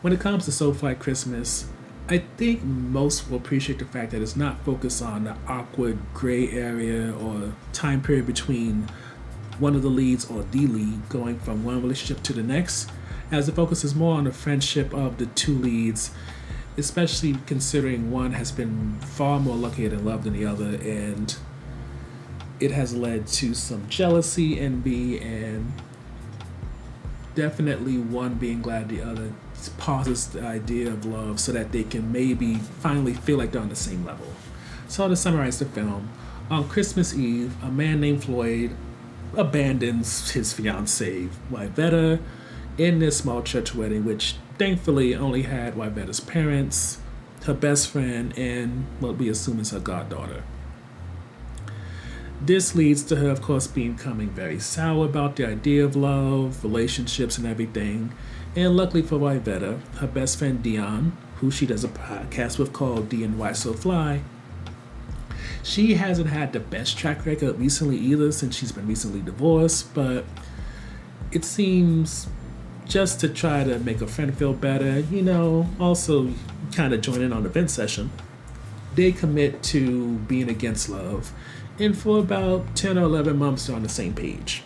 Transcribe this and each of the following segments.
When it comes to So Fly Christmas, I think most will appreciate the fact that it's not focused on the awkward gray area or time period between one of the leads or the lead going from one relationship to the next, as the focus is more on the friendship of the two leads, especially considering one has been far more lucky in love than the other, and it has led to some jealousy, envy, and definitely one being glad the other pauses the idea of love so that they can maybe finally feel like they're on the same level. So to summarize the film, on Christmas Eve, a man named Floyd abandons his fiancee, Wybetta, in this small church wedding, which thankfully only had Wybetta's parents, her best friend, and what we assume is her goddaughter. This leads to her, of course, becoming very sour about the idea of love, relationships, and everything. And luckily for Wybetta, her best friend Dion, who she does a podcast with called D and Y So Fly, she hasn't had the best track record recently either, since she's been recently divorced, but it seems just to try to make a friend feel better, also kind of join in on the vent session, they commit to being against love, and for about 10 or 11 months they're on the same page.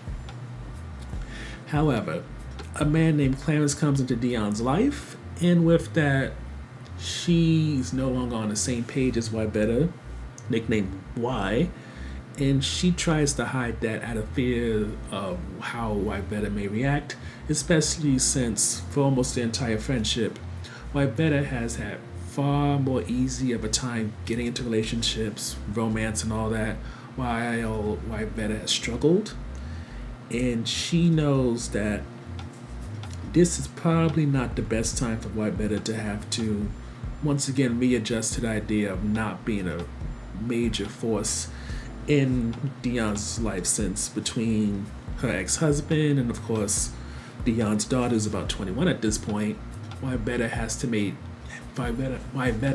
However, a man named Clarence comes into Dion's life, and with that, she's no longer on the same page as Wybetta, nicknamed Y, and she tries to hide that out of fear of how Wybetta may react, especially since for almost the entire friendship, Wybetta has had far more easy of a time getting into relationships, romance, and all that, while Wybetta has struggled. And she knows that this is probably not the best time for Wybetta to have to once again readjust to the idea of not being a major force in Dion's life, since between her ex-husband and of course Dion's daughter is about 21 at this point, Wybetta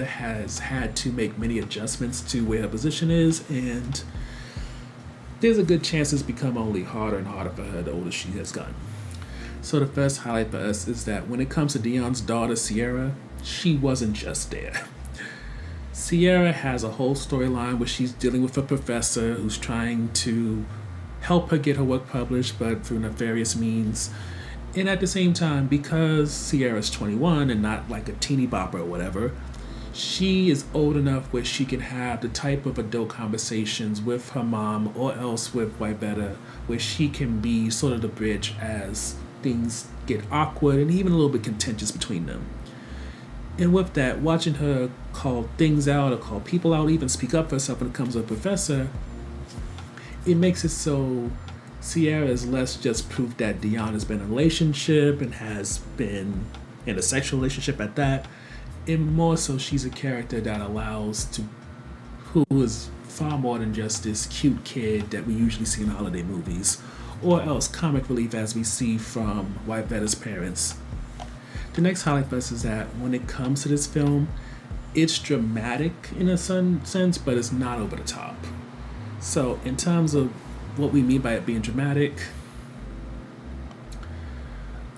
has had to make many adjustments to where her position is, and there's a good chance it's become only harder and harder for her the older she has gotten. So the first highlight for us is that when it comes to Dion's daughter, Sierra, she wasn't just there. Sierra has a whole storyline where she's dealing with a professor who's trying to help her get her work published, but through nefarious means. And at the same time, because Sierra's 21 and not like a teeny bopper or whatever, she is old enough where she can have the type of adult conversations with her mom or else with Wybetta, where she can be sort of the bridge as things get awkward and even a little bit contentious between them. And with that, watching her call things out or call people out, even speak up for herself when it comes to a professor, it makes it so Sierra is less just proof that Dion has been in a relationship and has been in a sexual relationship at that, and more so she's a character that who is far more than just this cute kid that we usually see in holiday movies, or else comic relief as we see from Wybetta's parents. The next highlight for us is that when it comes to this film, it's dramatic in a sense, but it's not over the top. So in terms of what we mean by it being dramatic,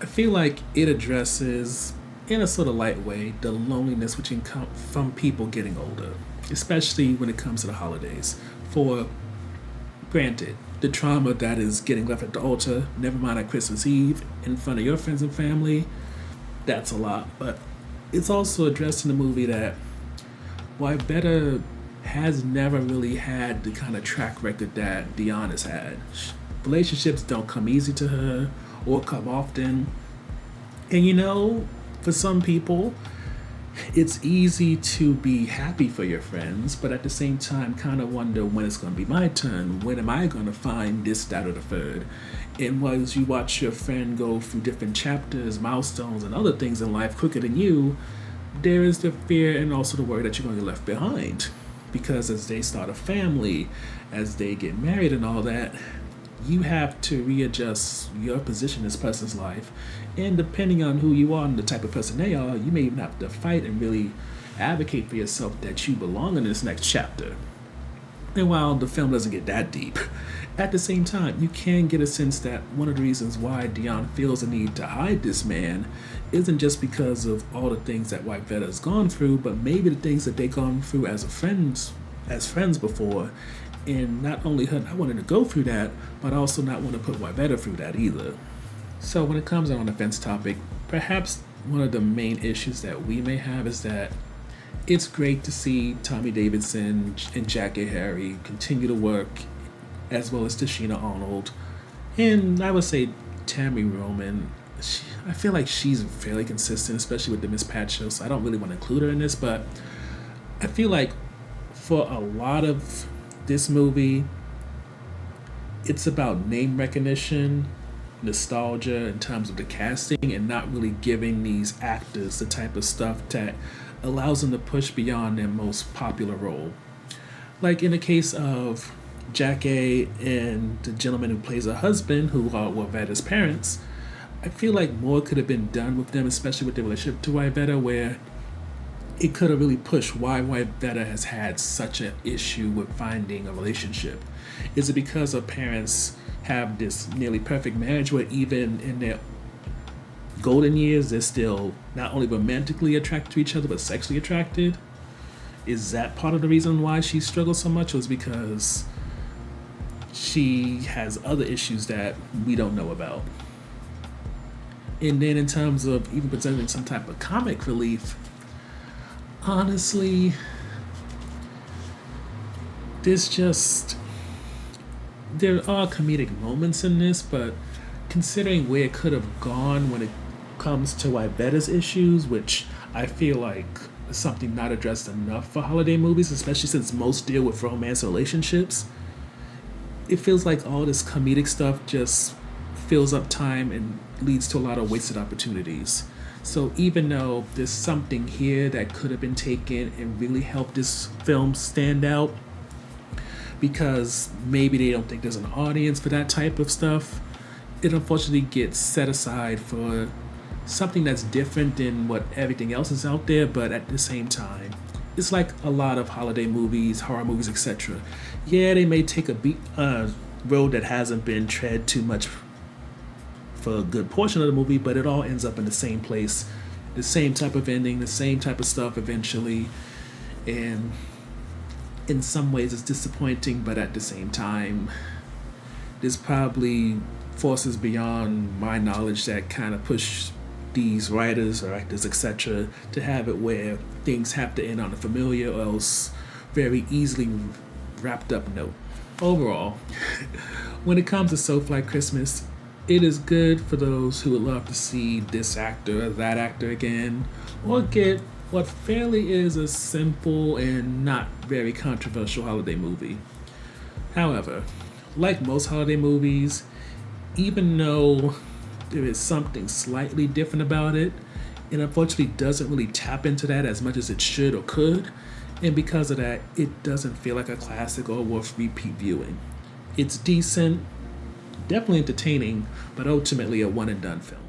I feel like it addresses, in a sort of light way, the loneliness which can come from people getting older, especially when it comes to the holidays. For granted, the trauma that is getting left at the altar, never mind at Christmas Eve, in front of your friends and family, that's a lot. But it's also addressed in the movie that Wybetta has never really had the kind of track record that Dion has had. Relationships don't come easy to her or come often. And for some people, it's easy to be happy for your friends, but at the same time kind of wonder when it's going to be my turn. When am I going to find this, that, or the third? And as you watch your friend go through different chapters, milestones, and other things in life quicker than you, there is the fear and also the worry that you're going to get left behind. Because as they start a family, as they get married and all that, you have to readjust your position in this person's life. And depending on who you are and the type of person they are, you may even have to fight and really advocate for yourself that you belong in this next chapter. And while the film doesn't get that deep, at the same time, you can get a sense that one of the reasons why Dion feels the need to hide this man isn't just because of all the things that White Vetta has gone through, but maybe the things that they've gone through as friends before, and not only her not wanting to go through that, but also not want to put White Vetta through that either. So when it comes on the fence topic, perhaps one of the main issues that we may have is that it's great to see Tommy Davidson and Jackée Harry continue to work, as well as Tichina Arnold. And I would say Tami Roman, I feel like she's fairly consistent, especially with the Miss Pat show, so I don't really want to include her in this, but I feel like for a lot of this movie, it's about name recognition, nostalgia in terms of the casting, and not really giving these actors the type of stuff that allows them to push beyond their most popular role. Like in the case of Jackée and the gentleman who plays her husband, who were Vetta's parents, I feel like more could have been done with them, especially with their relationship to White Vetta, where it could have really pushed why White Vetta has had such an issue with finding a relationship. Is it because her parents have this nearly perfect marriage where even in their golden years, they're still not only romantically attracted to each other, but sexually attracted? Is that part of the reason why she struggles so much, or is because she has other issues that we don't know about? And then in terms of even presenting some type of comic relief, honestly, there are comedic moments in this, but considering where it could have gone when it comes to White Vetta's issues, which I feel like is something not addressed enough for holiday movies, especially since most deal with romance relationships, it feels like all this comedic stuff just fills up time and leads to a lot of wasted opportunities. So even though there's something here that could have been taken and really helped this film stand out, because maybe they don't think there's an audience for that type of stuff, it unfortunately gets set aside for something that's different than what everything else is out there. But at the same time, it's like a lot of holiday movies, horror movies, etc. Yeah, they may take a road that hasn't been tread too much for a good portion of the movie, but it all ends up in the same place, the same type of ending, the same type of stuff eventually. And in some ways it's disappointing, but at the same time, there's probably forces beyond my knowledge that kind of push these writers or actors, etc., to have it where things have to end on a familiar or else very easily wrapped up note. Overall, when it comes to So Fly Christmas, it is good for those who would love to see this actor or that actor again, or get what fairly is a simple and not very controversial holiday movie. However, like most holiday movies, even though there is something slightly different about it, it unfortunately doesn't really tap into that as much as it should or could, and because of that, it doesn't feel like a classic or worth repeat viewing. It's decent, definitely entertaining, but ultimately a one and done film.